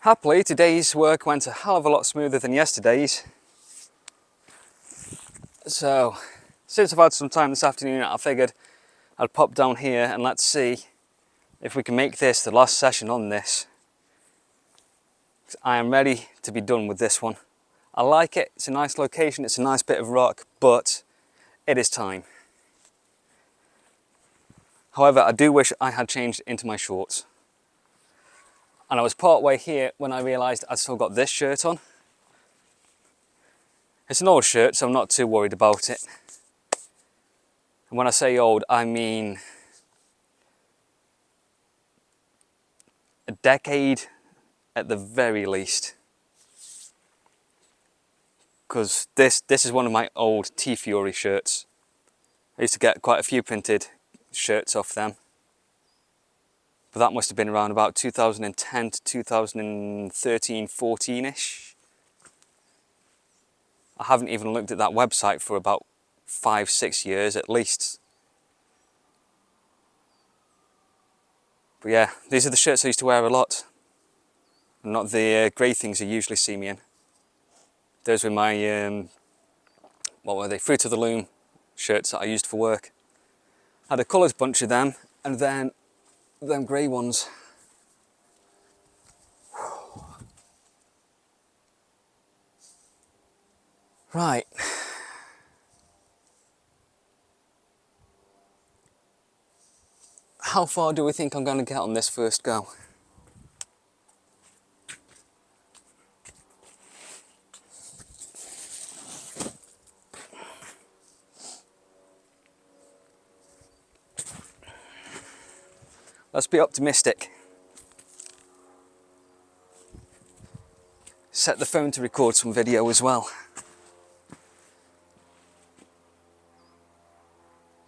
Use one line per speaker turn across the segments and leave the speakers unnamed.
Happily, today's work went a hell of a lot smoother than yesterday's. So, since I've had some time this afternoon, I figured I'd pop down here and let's see if we can make this the last session on this. I am ready to be done with this one. I like it, it's a nice location, it's a nice bit of rock, but it is time. However, I do wish I had changed into my shorts. And I was part way here when I realised I'd still got this shirt on. It's an old shirt, so I'm not too worried about it. And when I say old, I mean a decade at the very least. Because this is one of my old T-Fury shirts. I used to get quite a few printed shirts off them. But that must have been around about 2010 to 2013, 14-ish. I haven't even looked at that website for about 5-6 years at least. But yeah, these are the shirts I used to wear a lot. Not the grey things you usually see me in. Those were my, what were they, Fruit of the Loom shirts that I used for work. I had a coloured bunch of them, and then them grey ones. Right. How far do we think I'm going to get on this first go? Let's be optimistic. Set the phone to record some video as well.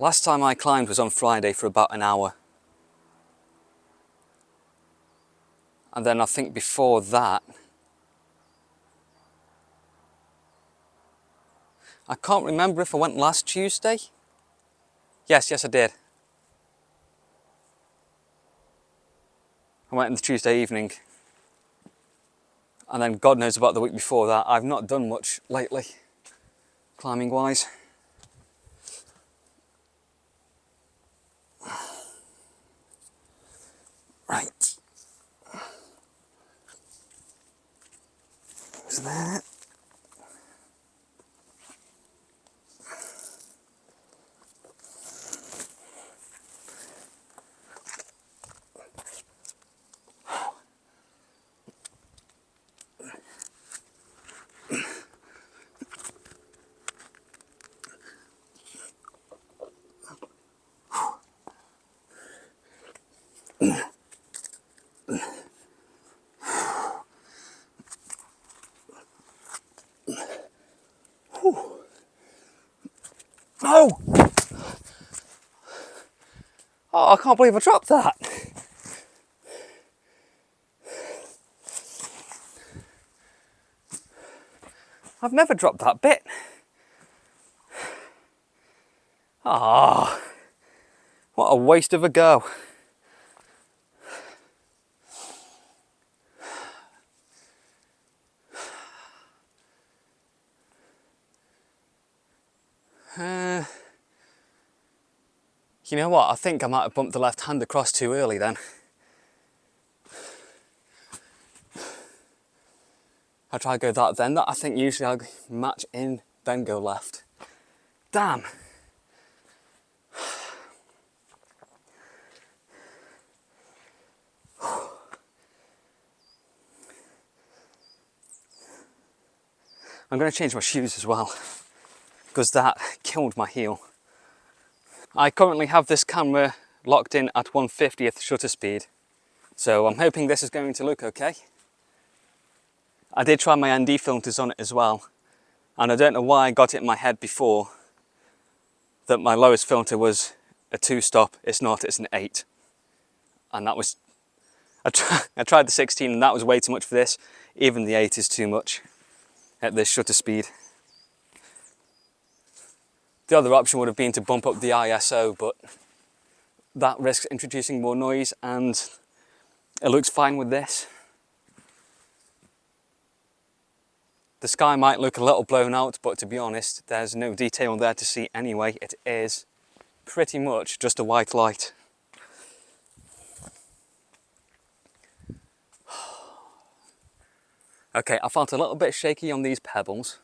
Last time I climbed was on Friday for about an hour. And then I think before that, I can't remember if I went last Tuesday. Yes, I did. I went on the Tuesday evening. And then God knows about the week before that. I've not done much lately, climbing wise. Right. So that. No! Oh, I can't believe I dropped that. I've never dropped that bit. Ah, oh, what a waste of a go. You know what, I think I might have bumped the left hand across too early then. I try to go that then, I think usually I'll match in, then go left. Damn. I'm going to change my shoes as well, because that killed my heel. I currently have this camera locked in at 1/50th shutter speed, so I'm hoping this is going to look okay. I did try my ND filters on it as well, and I don't know why I got it in my head before that my lowest filter was a 2-stop. It's not, it's an 8. And that was, I tried the 16 and that was way too much for this. Even the 8 is too much at this shutter speed. The other option would have been to bump up the ISO, but that risks introducing more noise, and it looks fine with this. The sky might look a little blown out, but to be honest, there's no detail there to see anyway. It is pretty much just a white light. Okay, I felt a little bit shaky on these pebbles.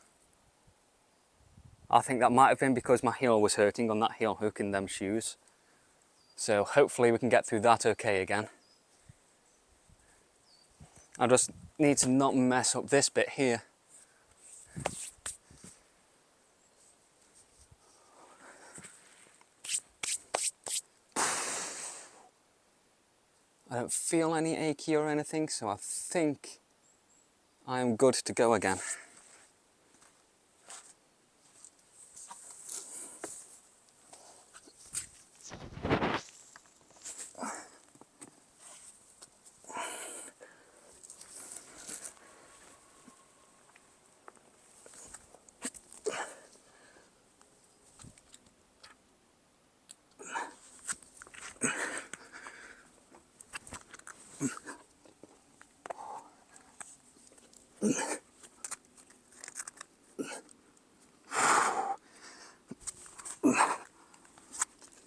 I think that might have been because my heel was hurting on that heel hook in them shoes. So hopefully we can get through that okay again. I just need to not mess up this bit here. I don't feel any achy or anything, so I think I'm good to go again.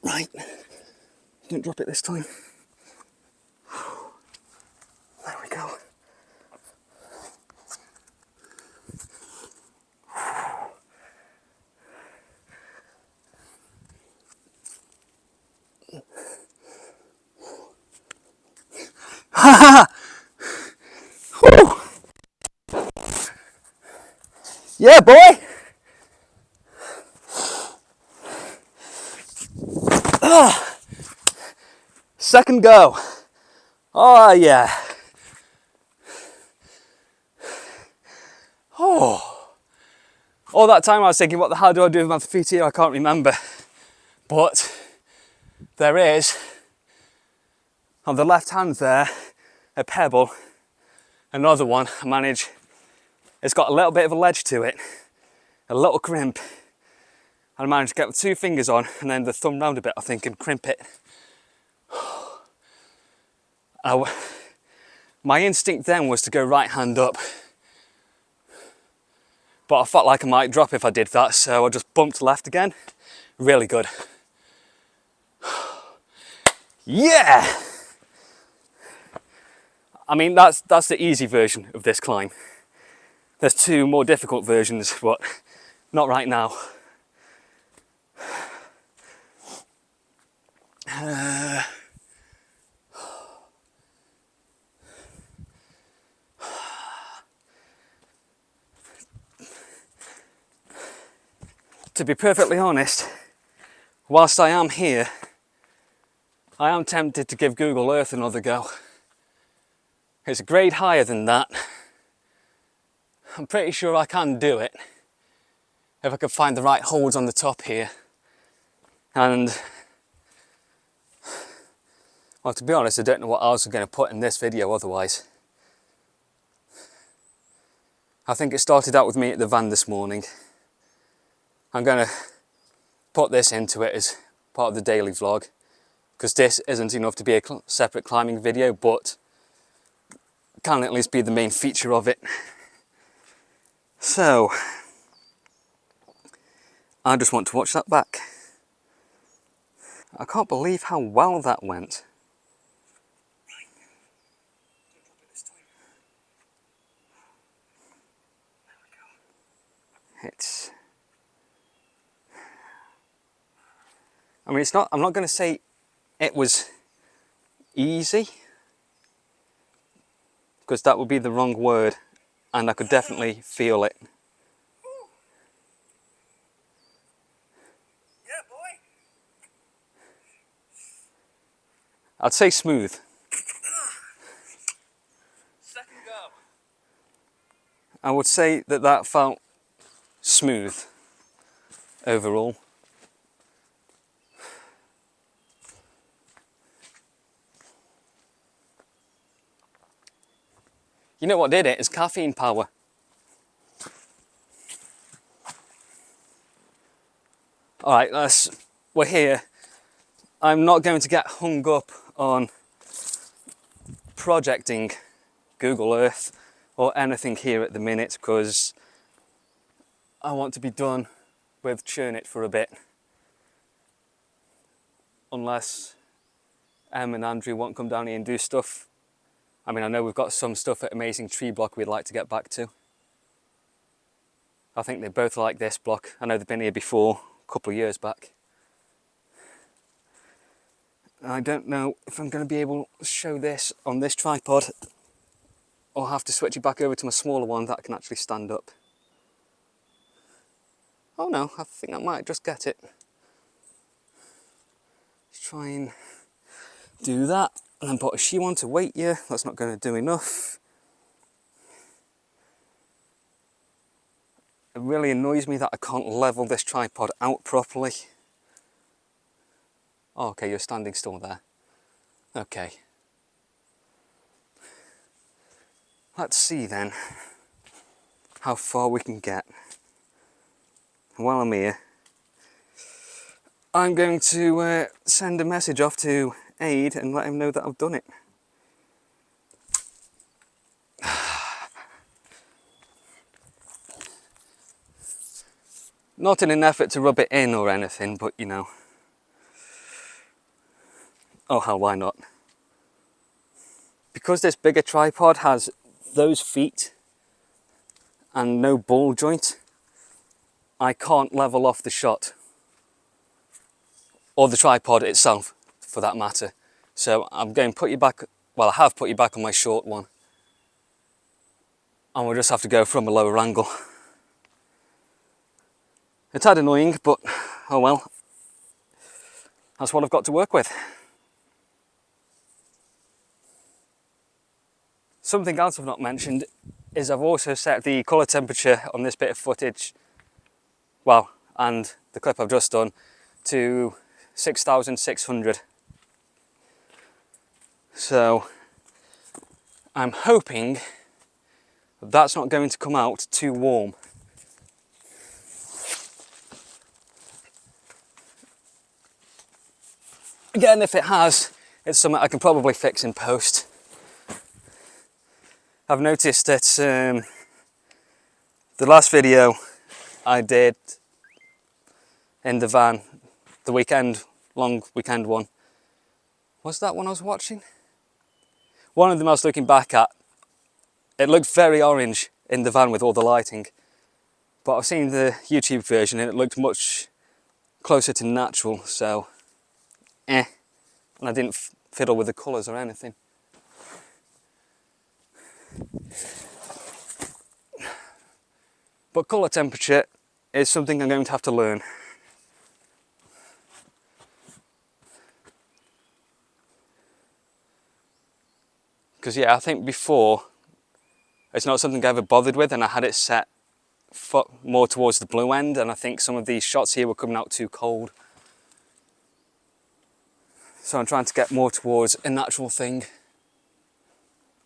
Right, don't drop it this time. There we go. Ha ha! Yeah, boy! Second go. Oh, yeah. Oh. All that time I was thinking, what the hell do I do with my feet here? I can't remember. But there is, on the left hand there, a pebble. Another one, I manage, it's got a little bit of a ledge to it, a little crimp. And I managed to get the 2 fingers on and then the thumb round a bit, I think, and crimp it. My instinct then was to go right hand up. But I felt like I might drop if I did that, so I just bumped left again. Really good. Yeah! I mean, that's the easy version of this climb. There's 2 more difficult versions, but not right now. To be perfectly honest, whilst I am here, I am tempted to give Google Earth another go. It's a grade higher than that. I'm pretty sure I can do it if I could find the right holds on the top here. And, well, to be honest, I don't know what else I'm going to put in this video otherwise. I think it started out with me at the van this morning. I'm going to put this into it as part of the daily vlog, because this isn't enough to be a separate climbing video, but can at least be the main feature of it. So, I just want to watch that back. I can't believe how well that went. It's... I mean, I'm not going to say it was easy, because that would be the wrong word, and I could definitely feel it. Yeah, boy. I'd say smooth. Second go. I would say that felt smooth overall. You know what did it? It's caffeine power. Alright, we're here. I'm not going to get hung up on projecting Google Earth or anything here at the minute, because I want to be done with Churnet for a bit. Unless Em and Andrew won't come down here and do stuff. I mean, I know we've got some stuff at Amazing Tree Block we'd like to get back to. I think they both like this block. I know they've been here before, a couple of years back. I don't know if I'm going to be able to show this on this tripod, or have to switch it back over to my smaller one that can actually stand up. Oh no, I think I might just get it. Let's try and do that, and then put a shoe on to weight you. That's not going to do enough. It really annoys me that I can't level this tripod out properly. Oh, okay, you're standing still there. Okay. Let's see then how far we can get. And while I'm here, I'm going to send a message off to Aid and let him know that I've done it. Not in an effort to rub it in or anything, but you know. Oh hell, why not? Because this bigger tripod has those feet and no ball joint, I can't level off the shot. Or the tripod itself, for that matter. So I'm going to put you back, well, I have put you back on my short one. And we'll just have to go from a lower angle. It's tad annoying, but oh well. That's what I've got to work with. Something else I've not mentioned is I've also set the colour temperature on this bit of footage, well, and the clip I've just done, to 6,600. So I'm hoping that's not going to come out too warm. Again, if it has, it's something I can probably fix in post. I've noticed that the last video I did in the van, the weekend, long weekend one, was that one I was watching? One of them I was looking back at, it looked very orange in the van with all the lighting, but I've seen the YouTube version and it looked much closer to natural, so and I didn't fiddle with the colours or anything. But colour temperature is something I'm going to have to learn. Because yeah, I think before, it's not something I ever bothered with, and I had it set more towards the blue end, and I think some of these shots here were coming out too cold. So I'm trying to get more towards a natural thing.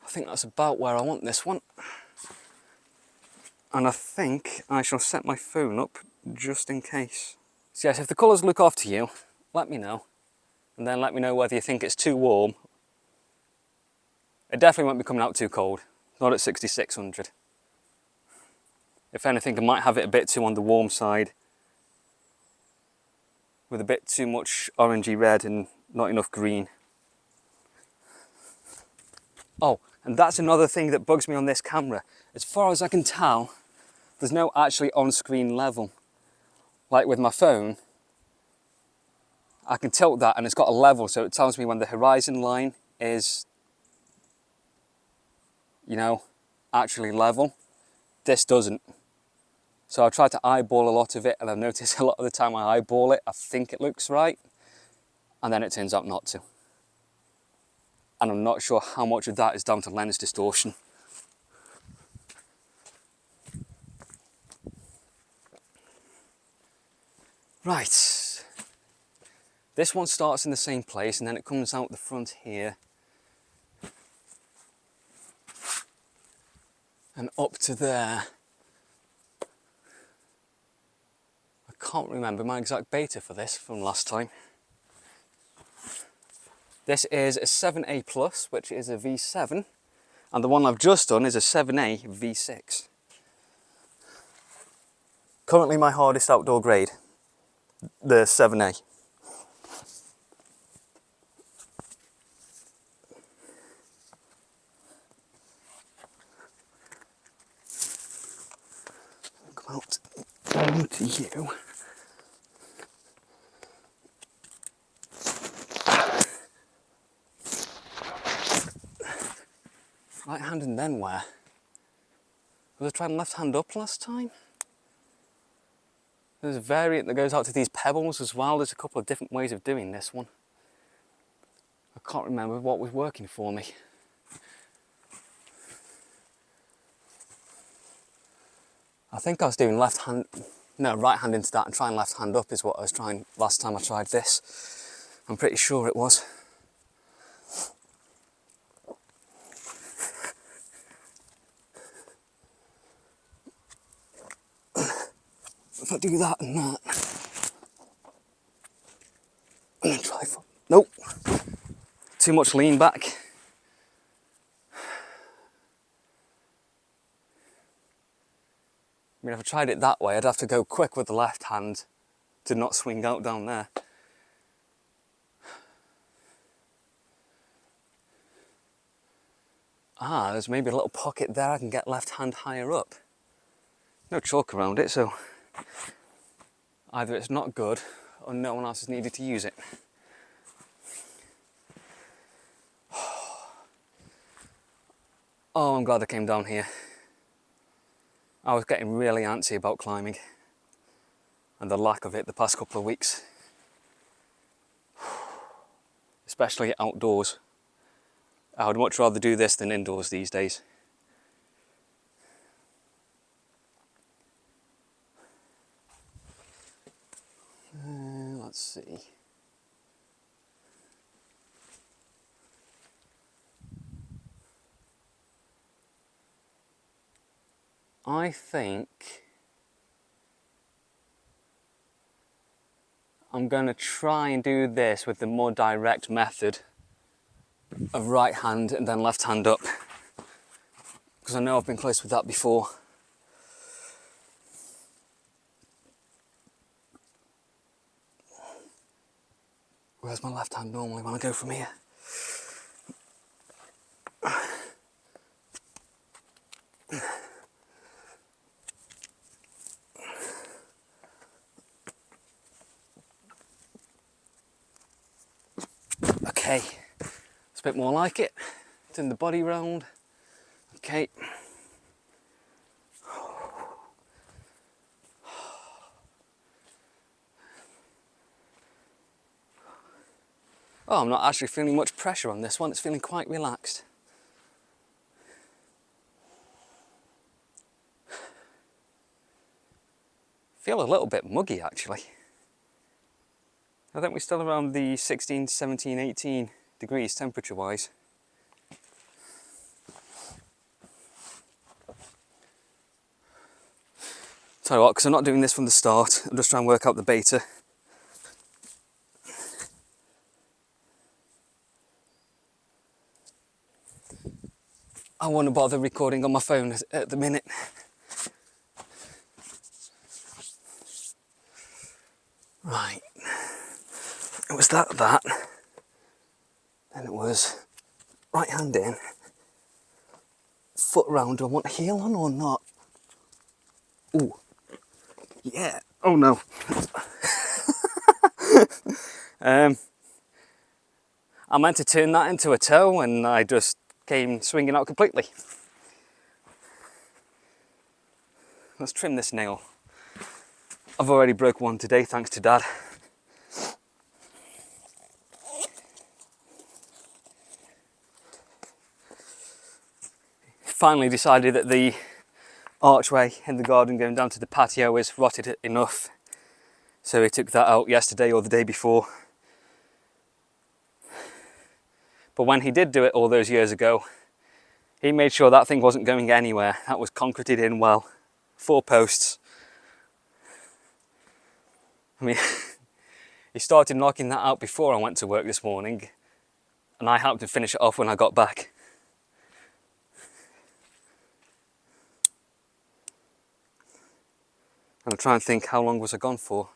I think that's about where I want this one. And I think I shall set my phone up just in case. So yes, if the colours look off to you, let me know. And then let me know whether you think it's too warm. It definitely won't be coming out too cold, not at 6,600. If anything, I might have it a bit too on the warm side, with a bit too much orangey red and not enough green. Oh, and that's another thing that bugs me on this camera. As far as I can tell, there's no actually on-screen level. Like with my phone, I can tilt that and it's got a level, so it tells me when the horizon line is, you know, actually level. This doesn't. So I try to eyeball a lot of it, and I've noticed a lot of the time I eyeball it, I think it looks right, and then it turns out not to. And I'm not sure how much of that is down to lens distortion. Right. This one starts in the same place, and then it comes out the front here. And up to there. I can't remember my exact beta for this from last time. This is a 7A Plus, which is a V7, and the one I've just done is a 7A V6. Currently my hardest outdoor grade, the 7A. Come out to you. Right hand and then where? Was I trying left hand up last time? There's a variant that goes out to these pebbles as well. There's a couple of different ways of doing this one. I can't remember what was working for me. I think I was doing right hand into that and trying left hand up is what I was trying last time I tried this. I'm pretty sure it was. If I do that and that, I'm gonna try for, nope, too much lean back. I mean, if I tried it that way, I'd have to go quick with the left hand to not swing out down there. Ah, there's maybe a little pocket there I can get left hand higher up. No chalk around it, so either it's not good or no one else has needed to use it. Oh, I'm glad I came down here. I was getting really antsy about climbing and the lack of it the past couple of weeks. Especially outdoors. I would much rather do this than indoors these days. Let's see. I think I'm going to try and do this with the more direct method of right hand and then left hand up, because I know I've been close with that before. Where's my left hand normally when I go from here? Okay, it's a bit more like it. Turn the body round. Okay. Oh, I'm not actually feeling much pressure on this one. It's feeling quite relaxed. Feel a little bit muggy actually. I think we're still around the 16, 17, 18 degrees temperature wise. Tell you what, because I'm not doing this from the start, I'm just trying to work out the beta. I won't bother recording on my phone at the minute. Right, it was that, then it was right hand in, foot round. Do I want a heel on or not? Ooh, yeah, oh no. I meant to turn that into a toe and I just came swinging out completely. Let's trim this nail. I've already broke one today thanks to Dad. Finally decided that the archway in the garden going down to the patio is rotted enough, so he took that out yesterday or the day before. But when he did do it all those years ago, he made sure that thing wasn't going anywhere. That was concreted in well, 4 posts. I mean, he started knocking that out before I went to work this morning, and I helped him finish it off when I got back. I'm trying to think, how long was I gone for?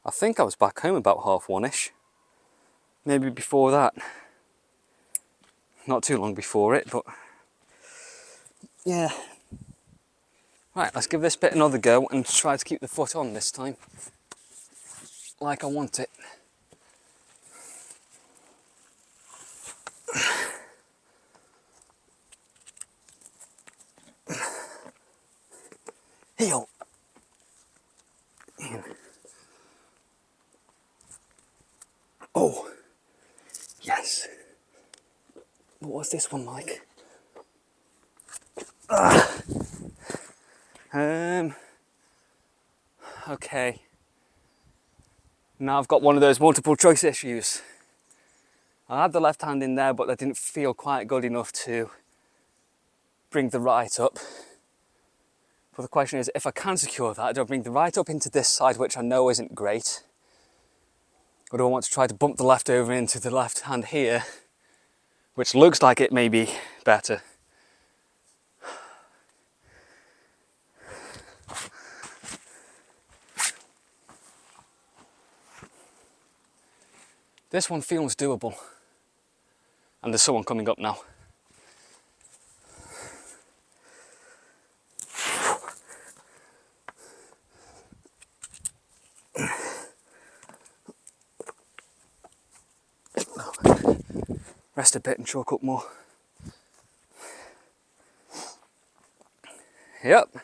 I think I was back home about 1:30ish. Maybe before that. Not too long before it, but yeah. Right, let's give this bit another go and try to keep the foot on this time, like I want it. Heel. Oh, yes. What was this one like? Okay. Now I've got one of those multiple choice issues. I had the left hand in there, but that didn't feel quite good enough to bring the right up. But the question is, if I can secure that, do I bring the right up into this side, which I know isn't great? Or do I want to try to bump the left over into the left hand here, which looks like it may be better? This one feels doable. And there's someone coming up now. Rest a bit and chalk up more. Yep.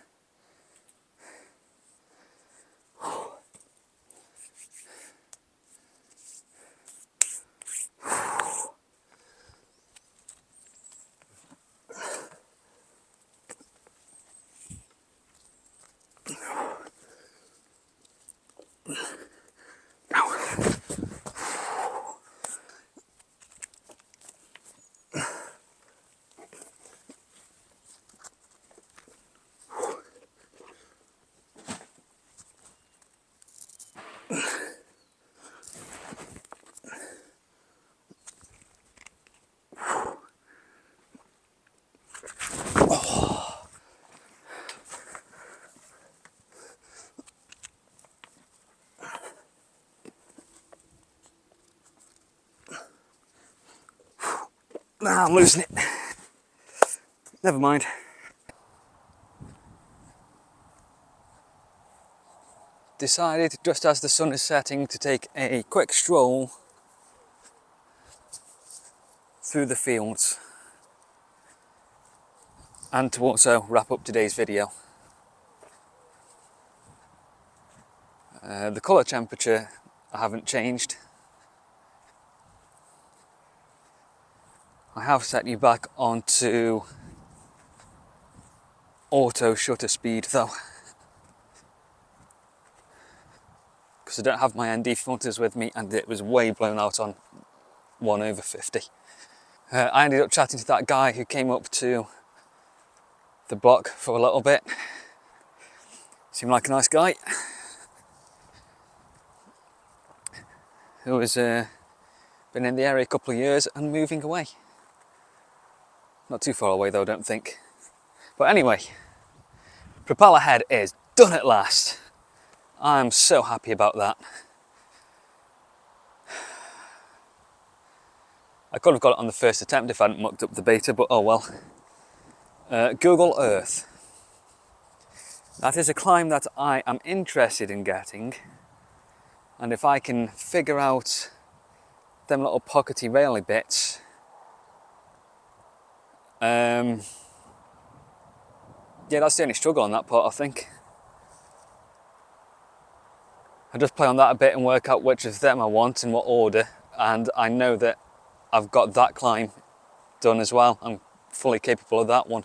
Nah, I'm losing it. Never mind. Decided, just as the sun is setting, to take a quick stroll through the fields and to also wrap up today's video. The colour temperature I haven't changed. I have set you back onto auto shutter speed though, because I don't have my ND filters with me and it was way blown out on 1/50. I ended up chatting to that guy who came up to the block for a little bit. Seemed like a nice guy who has been in the area a couple of years and moving away. Not too far away though, I don't think. But anyway, Propeller Head is done at last. I'm so happy about that. I could have got it on the first attempt if I hadn't mucked up the beta, but oh well. Google Earth. That is a climb that I am interested in getting, and if I can figure out them little pockety raily bits, yeah, that's the only struggle on that part, I think. I just play on that a bit and work out which of them I want in what order, and I know that I've got that climb done as well. I'm fully capable of that one.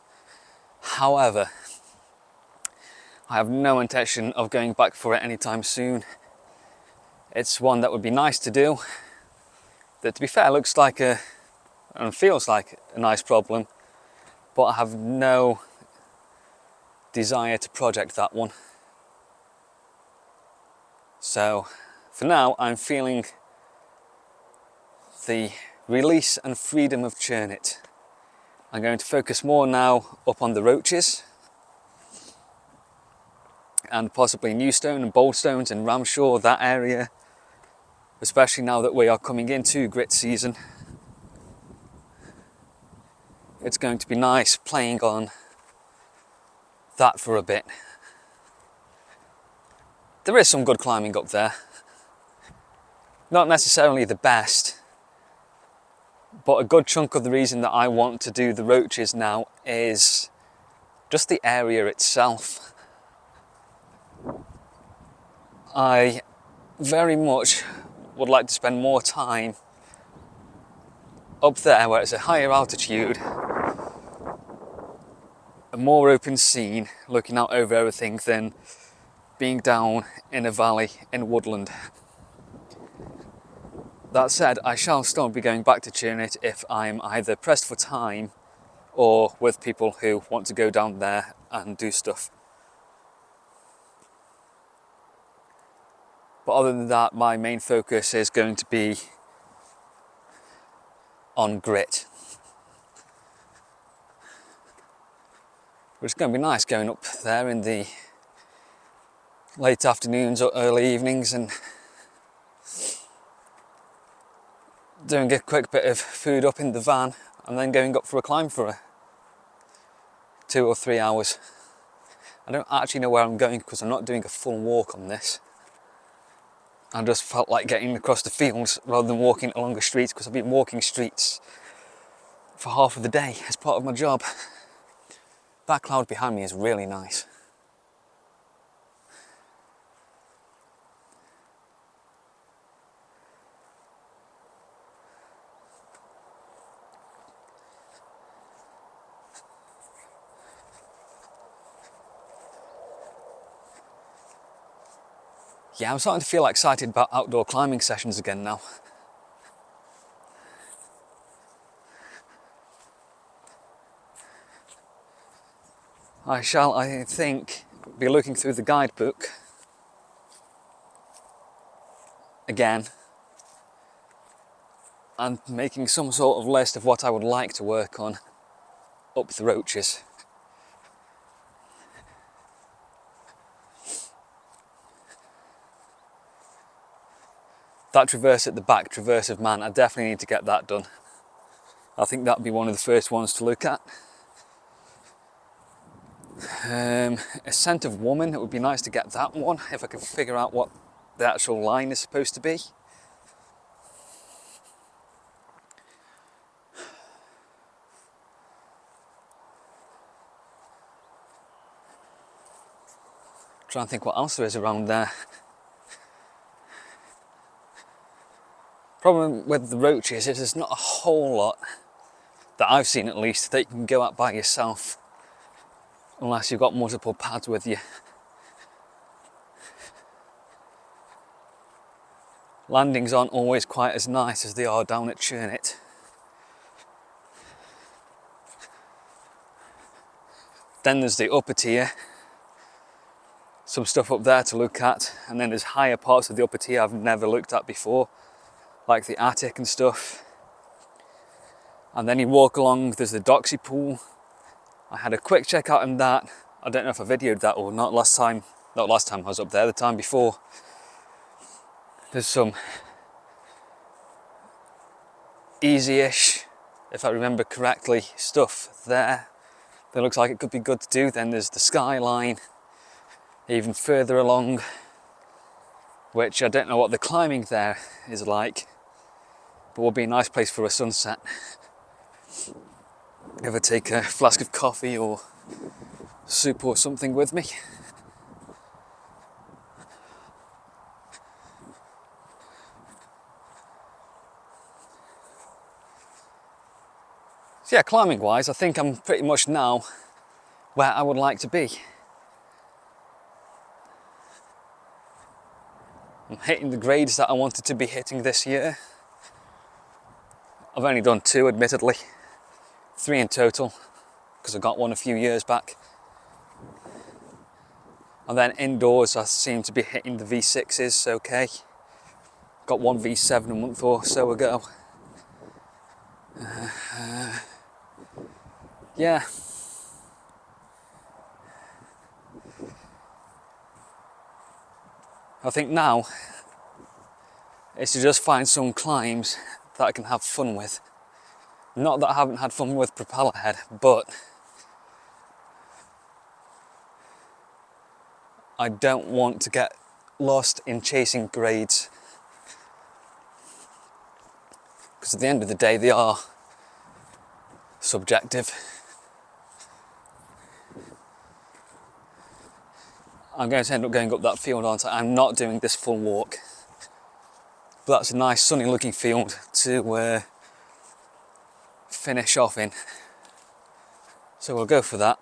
However, I have no intention of going back for it anytime soon. It's one that would be nice to do, that to be fair looks like and feels like a nice problem, but I have no desire to project that one. So for now I'm feeling the release and freedom of Churnet, I'm going to focus more now up on the roaches and possibly Newstone and Boldstones and Ramshaw, that area, especially now that we are coming into grit season. It's going to be nice playing on that for a bit. There is some good climbing up there. Not necessarily the best, but a good chunk of the reason that I want to do the roaches now is just the area itself. I very much would like to spend more time up there where it's a higher altitude, a more open scene, looking out over everything than being down in a valley in woodland. That said, I shall still be going back to Churnet if I'm either pressed for time or with people who want to go down there and do stuff. But other than that, my main focus is going to be on grit. It's going to be nice going up there in the late afternoons or early evenings and doing a quick bit of food up in the van and then going up for a climb for 2 or 3 hours. I don't actually know where I'm going because I'm not doing a full walk on this. I just felt like getting across the fields rather than walking along the streets, because I've been walking streets for half of the day as part of my job. That cloud behind me is really nice. Yeah, I'm starting to feel excited about outdoor climbing sessions again now. I shall, I think, be looking through the guidebook again and making some sort of list of what I would like to work on up the roaches. That traverse at the back, Traverse of Man, I definitely need to get that done. I think that'd be one of the first ones to look at. Ascent of Woman, it would be nice to get that one if I could figure out what the actual line is supposed to be. Trying to think what else there is around there. Problem with the roaches is there's not a whole lot, that I've seen at least, that you can go out by yourself unless you've got multiple pads with you. Landings aren't always quite as nice as they are down at Churnet. Then there's the upper tier, some stuff up there to look at, and then there's higher parts of the upper tier I've never looked at before, like the attic and stuff. And then you walk along, there's the Doxy pool. I had a quick check out on that. I don't know if I videoed that or not last time. Not last time I was up there, the time before. There's some easy-ish, if I remember correctly, stuff there that looks like it could be good to do. Then there's the skyline even further along, which I don't know what the climbing there is like, but will be a nice place for a sunset. Ever take a flask of coffee or soup or something with me. So yeah, climbing wise, I think I'm pretty much now where I would like to be. I'm hitting the grades that I wanted to be hitting this year. I've only done 2, admittedly, 3 in total, because I got one a few years back. And then indoors, I seem to be hitting the V6s okay. Got one V7 a month or so ago. Yeah. I think now is to just find some climbs that I can have fun with. Not that I haven't had fun with Propeller Head, but I don't want to get lost in chasing grades. Because at the end of the day, they are subjective. I'm going to end up going up that field, aren't I? I'm not doing this full walk. But that's a nice sunny looking field to finish off in. So we'll go for that.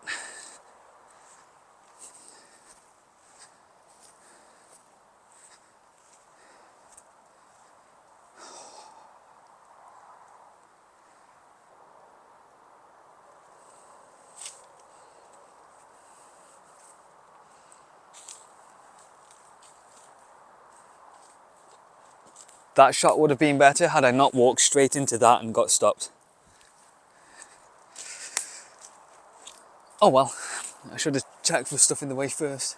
That shot would have been better had I not walked straight into that and got stopped. Oh well, I should have checked for stuff in the way first.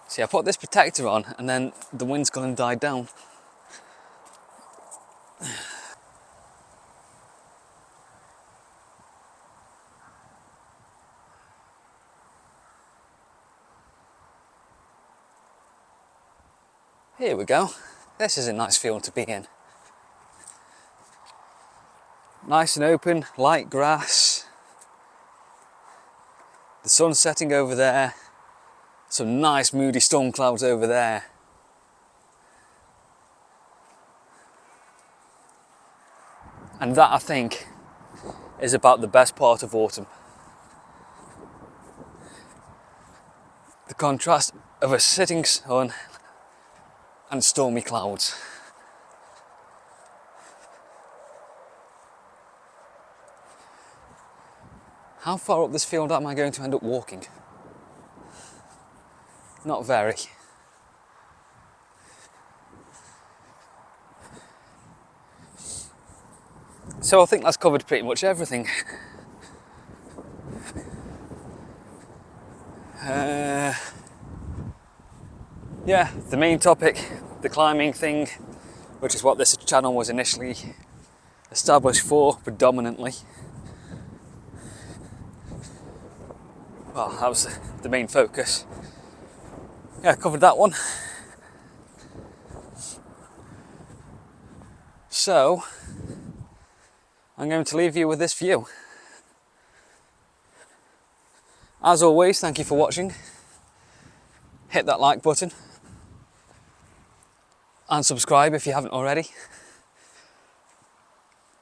See, I put this protector on and then the wind's gone and died down. Here we go. This is a nice field to be in. Nice and open, light grass. The sun's setting over there. Some nice moody storm clouds over there. And that, I think, is about the best part of autumn. The contrast of a setting sun and stormy clouds. How far up this field am I going to end up walking? Not very. So I think that's covered pretty much everything. Yeah, the main topic, the climbing thing, which is what this channel was initially established for, predominantly. Well, that was the main focus. Yeah, I covered that one. So, I'm going to leave you with this view. As always, thank you for watching. Hit that like button. And subscribe if you haven't already.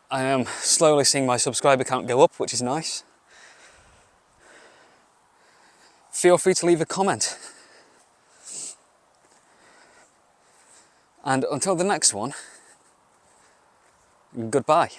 I am slowly seeing my subscriber count go up, which is nice. Feel free to leave a comment. And until the next one, goodbye.